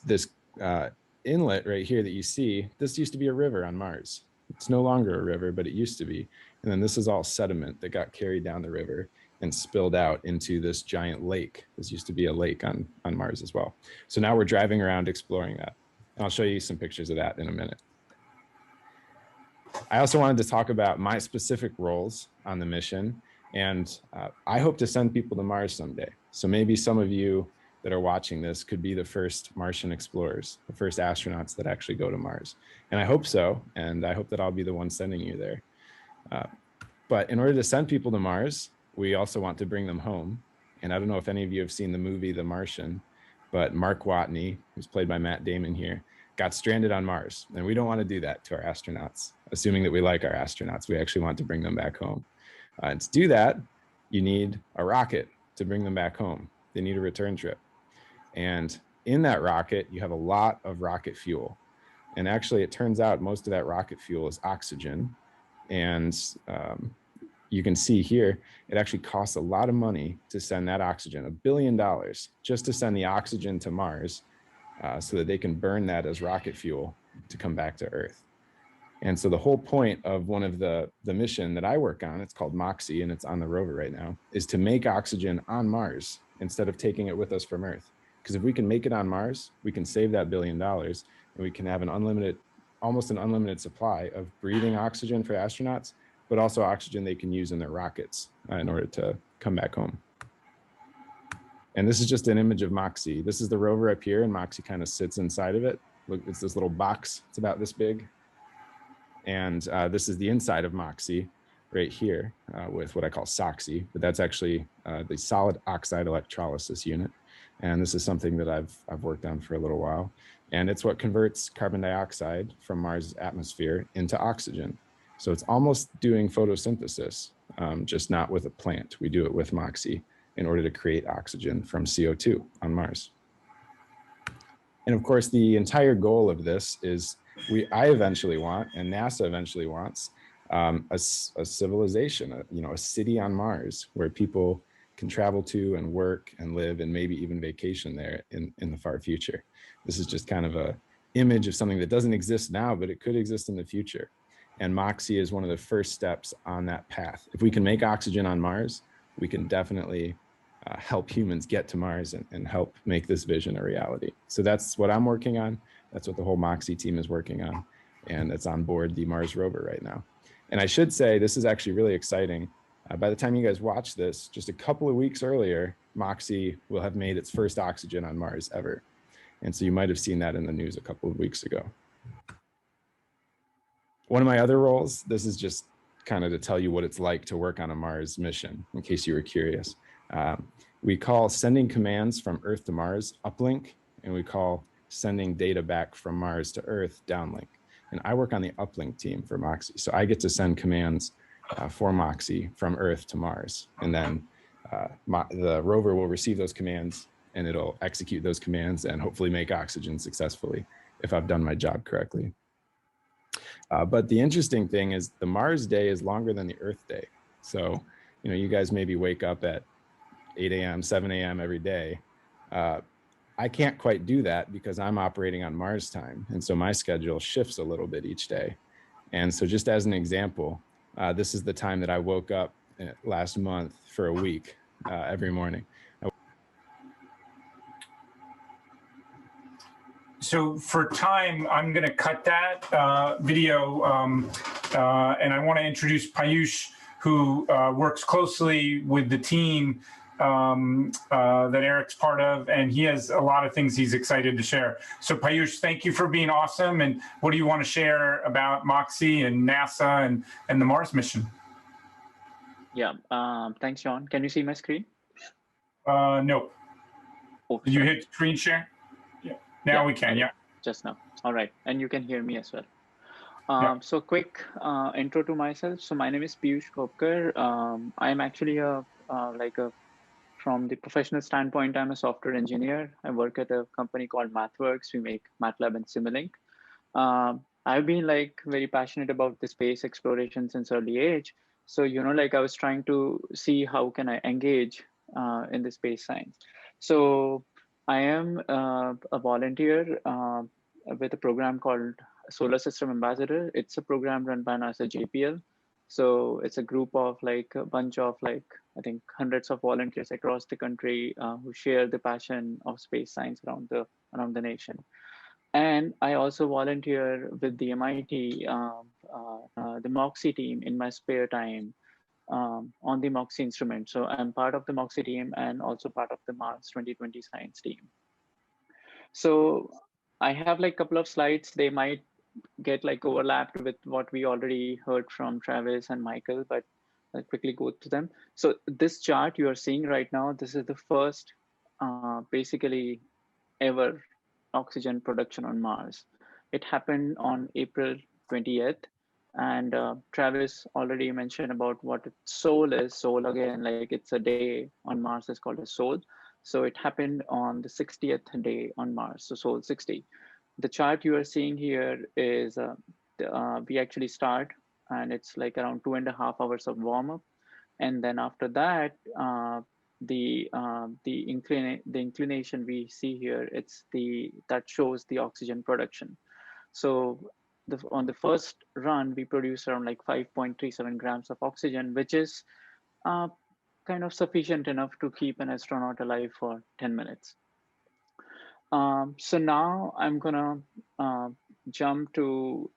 inlet right here that you see, this used to be a river on Mars. It's no longer a river, but it used to be. And then this is all sediment that got carried down the river and spilled out into this giant lake. This used to be a lake on Mars as well. So now we're driving around exploring that. And I'll show you some pictures of that in a minute. I also wanted to talk about my specific roles on the mission. And I hope to send people to Mars someday. So maybe some of you that are watching this could be the first Martian explorers, the first astronauts that actually go to Mars. And I hope so. And I hope that I'll be the one sending you there. But in order to send people to Mars, we also want to bring them home. And I don't know if any of you have seen the movie The Martian, but Mark Watney, who's played by Matt Damon here, got stranded on Mars. And we don't want to do that to our astronauts, assuming that we like our astronauts. We actually want to bring them back home. And to do that, you need a rocket to bring them back home. They need a return trip. And in that rocket, you have a lot of rocket fuel. And actually, it turns out most of that rocket fuel is oxygen. And you can see here, it actually costs a lot of money to send that oxygen, $1 billion, just to send the oxygen to Mars so that they can burn that as rocket fuel to come back to Earth. And so the whole point of one of the mission that I work on, it's called MOXIE, and it's on the rover right now, is to make oxygen on Mars instead of taking it with us from Earth. Because if we can make it on Mars, we can save that $1 billion, and we can have almost an unlimited supply of breathing oxygen for astronauts, but also oxygen they can use in their rockets in order to come back home. And this is just an image of MOXIE. This is the rover up here, and MOXIE kind of sits inside of it. Look, it's this little box. It's about this big. And this is the inside of MOXIE right here with what I call SOXIE, but that's actually the solid oxide electrolysis unit. And this is something that I've worked on for a little while. And it's what converts carbon dioxide from Mars' atmosphere into oxygen. So it's almost doing photosynthesis, just not with a plant. We do it with MOXIE in order to create oxygen from CO2 on Mars. And of course, the entire goal of this is I eventually want, and NASA eventually wants, a civilization, a city on Mars where people can travel to and work and live and maybe even vacation there in the far future. This is just kind of a image of something that doesn't exist now, but it could exist in the future. And MOXIE is one of the first steps on that path. If we can make oxygen on Mars, we can definitely help humans get to Mars and help make this vision a reality. So that's what I'm working on. That's what the whole MOXIE team is working on. And it's on board the Mars rover right now. And I should say, this is actually really exciting. By the time you guys watch this, just a couple of weeks earlier, MOXIE will have made its first oxygen on Mars ever. And so you might have seen that in the news a couple of weeks ago. One of my other roles, this is just kind of to tell you what it's like to work on a Mars mission, in case you were curious. We call sending commands from Earth to Mars uplink, and we call sending data back from Mars to Earth downlink. And I work on the uplink team for MOXIE. So I get to send commands for MOXIE from Earth to Mars. And then the rover will receive those commands and it'll execute those commands and hopefully make oxygen successfully if I've done my job correctly. But the interesting thing is the Mars day is longer than the Earth day. So, you know, you guys maybe wake up at 8 a.m., 7 a.m. every day. I can't quite do that because I'm operating on Mars time. And so my schedule shifts a little bit each day. And so just as an example, this is the time that I woke up last month for a week every morning. So for time, I'm going to cut that video, and I want to introduce Payush, who works closely with the team that Eric's part of, and he has a lot of things he's excited to share. So Payush, thank you for being awesome. And what do you want to share about Moxie and NASA and the Mars mission? Yeah, thanks, John. Can you see my screen? No. Oh, Did you sorry. hit screen share? Yeah. Now we can, yeah. Just now. All right. And you can hear me as well. Yeah. So quick intro to myself. So my name is Piyush Khopkar. I'm actually from the professional standpoint, I'm a software engineer. I work at a company called MathWorks. We make MATLAB and Simulink. I've been like very passionate about the space exploration since early age. So, you know, like I was trying to see how can I engage in the space science. So I am a volunteer with a program called Solar System Ambassador. It's a program run by NASA JPL. So it's a group of like a bunch of like, I think hundreds of volunteers across the country who share the passion of space science around the nation. And I also volunteer with the MIT, the MOXIE team in my spare time on the MOXIE instrument. So I'm part of the MOXIE team and also part of the Mars 2020 science team. So I have like a couple of slides. They might get like overlapped with what we already heard from Travis and Michael, but I'll quickly go through them. So this chart you are seeing right now, this is the first basically ever oxygen production on Mars. It happened on April 20th. And Travis already mentioned about what SOL is. SOL again, like it's a day on Mars is called a SOL. So it happened on the 60th day on Mars, so SOL 60. The chart you are seeing here is we actually start and it's like around 2.5 hours of warm up. And then after that, the inclination we see here, that shows the oxygen production. So on the first run, we produce around like 5.37 grams of oxygen, which is kind of sufficient enough to keep an astronaut alive for 10 minutes. So now I'm gonna jump to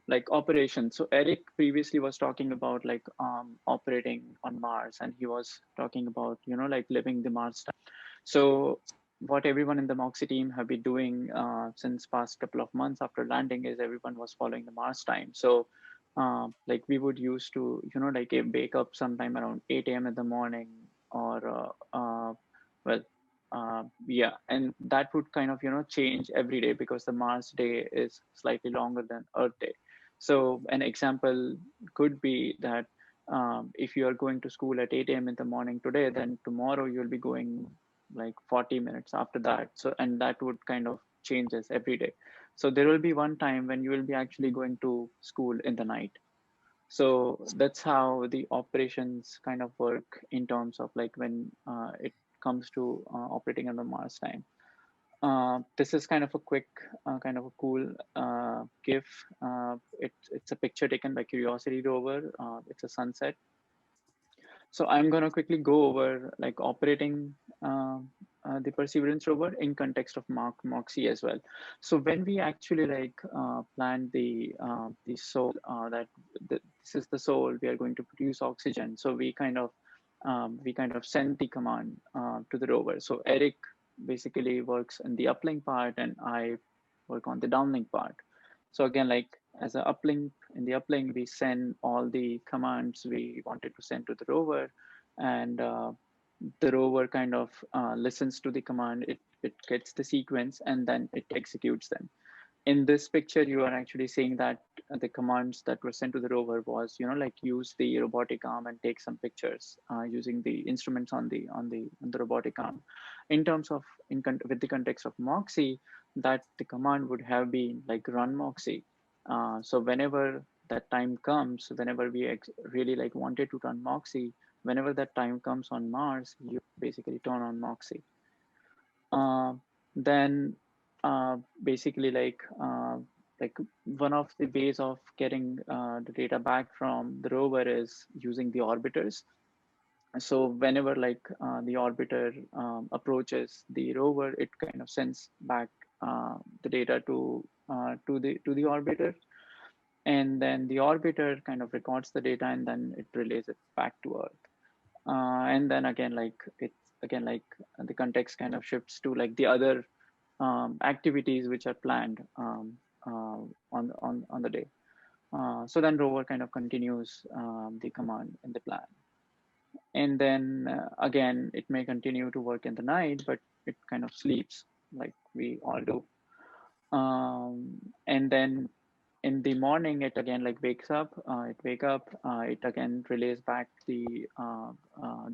like operations. So Eric previously was talking about like operating on Mars, and he was talking about, you know, like living the Mars time. So what everyone in the MOXIE team have been doing since past couple of months after landing is everyone was following the Mars time. So like we would used to, you know, like wake up sometime around 8 a.m. in the morning, or yeah, and that would kind of, you know, change every day because the Mars day is slightly longer than Earth day. So an example could be that if you are going to school at 8 a.m. in the morning today, then tomorrow you'll be going like 40 minutes after that. So, and that would kind of changes every day. So there will be one time when you will be actually going to school in the night. So that's how the operations kind of work in terms of like when it comes to operating on the Mars time. This is kind of a quick, kind of a cool GIF. It's a picture taken by Curiosity rover. It's a sunset. So I'm going to quickly go over like operating the Perseverance rover in context of MOXIE as well. So when we actually like planned the SOL, this is the SOL, we are going to produce oxygen. So we kind of send the command to the rover. So Eric basically works in the uplink part, and I work on the downlink part. So again, like as an uplink, in the uplink, we send all the commands we wanted to send to the rover, and the rover kind of listens to the command, it gets the sequence, and then it executes them. in this picture, you are actually seeing that the commands that were sent to the rover was, like use the robotic arm and take some pictures using the instruments on the robotic arm. In terms of with the context of Moxie, that the command would have been like run Moxie. So whenever that time comes, whenever we really like wanted to run Moxie, whenever that time comes on Mars, you basically turn on Moxie. Then basically like one of the ways of getting the data back from the rover is using the orbiters. So whenever like the orbiter approaches the rover, it kind of sends back the data to the orbiter, and then the orbiter kind of records the data and then it relays it back to Earth. And then again, like the context kind of shifts to like the other activities which are planned on the day. So then rover kind of continues the command in the plan. And then again, it may continue to work in the night, but it kind of sleeps like we all do. And then in the morning, it again like wakes up, it again relays back the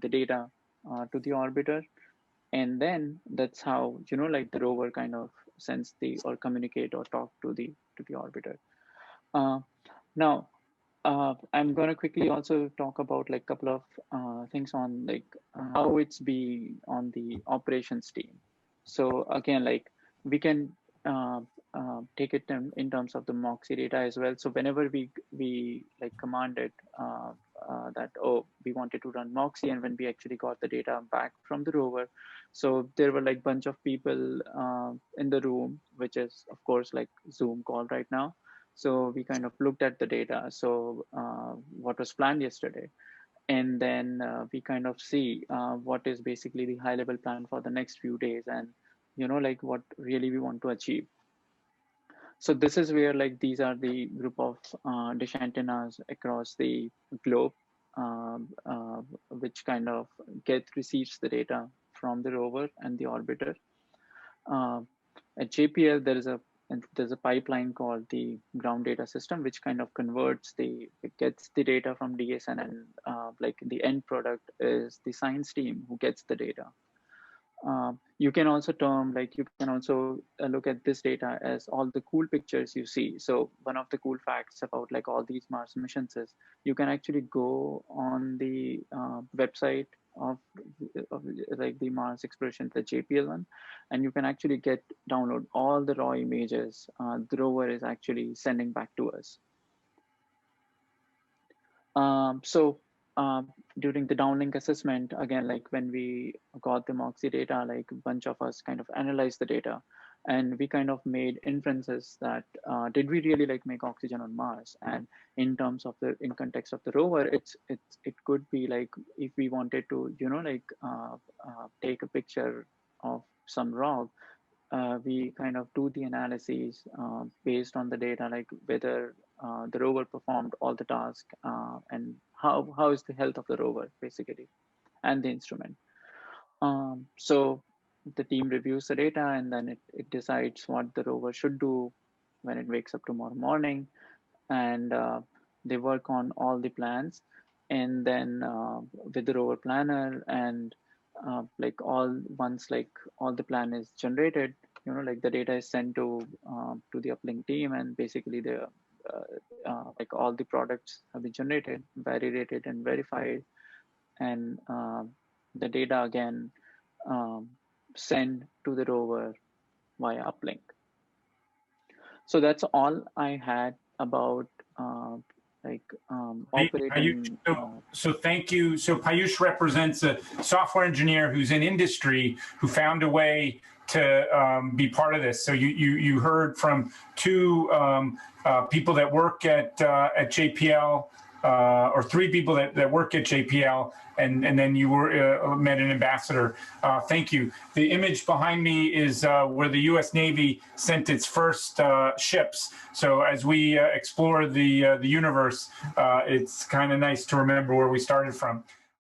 data to the orbiter. And then that's how, like the rover kind of sends or communicate or talk to the orbiter. Now, I'm going to quickly also talk about like a couple of things on like how it's be on the operations team. So again, like we can take it in terms of the Moxie data as well. So whenever we like commanded that, oh, we wanted to run Moxie, and when we actually got the data back from the rover, so there were like bunch of people in the room, which is of course like Zoom call right now. So we kind of looked at the data. So what was planned yesterday, and then we kind of see what is basically the high level plan for the next few days, and like what really we want to achieve. So this is where like these are the group of dish antennas across the globe, which kind of receives the data from the rover and the orbiter. At JPL, there's a pipeline called the ground data system, which kind of gets the data from DSN, and like the end product is the science team who gets the data. You can also look at this data as all the cool pictures you see. So one of the cool facts about like all these Mars missions is you can actually go on the website of like the Mars exploration, the JPL one, and you can actually download all the raw images the rover is actually sending back to us. During the downlink assessment, again, like when we got the Moxie data, like a bunch of us kind of analyzed the data, and we kind of made inferences that did we really like make oxygen on Mars? And in terms of in context of the rover, it could be like if we wanted to take a picture of some rock, we kind of do the analyses based on the data, like whether the rover performed all the tasks and how is the health of the rover basically, and the instrument. So the team reviews the data, and then it decides what the rover should do when it wakes up tomorrow morning, and they work on all the plans. And then with the rover planner, and once all the plan is generated, like the data is sent to the uplink team, and basically the like all the products have been generated, validated, and verified, and the data again sent to the rover via uplink. So that's all I had about operating. So thank you. So Payush represents a software engineer who's in industry who found a way to be part of this. So you heard from two people that work at JPL, or three people that work at JPL, and then you met an ambassador. Thank you. The image behind me is where the U.S. Navy sent its first ships. So as we explore the universe, it's kind of nice to remember where we started from.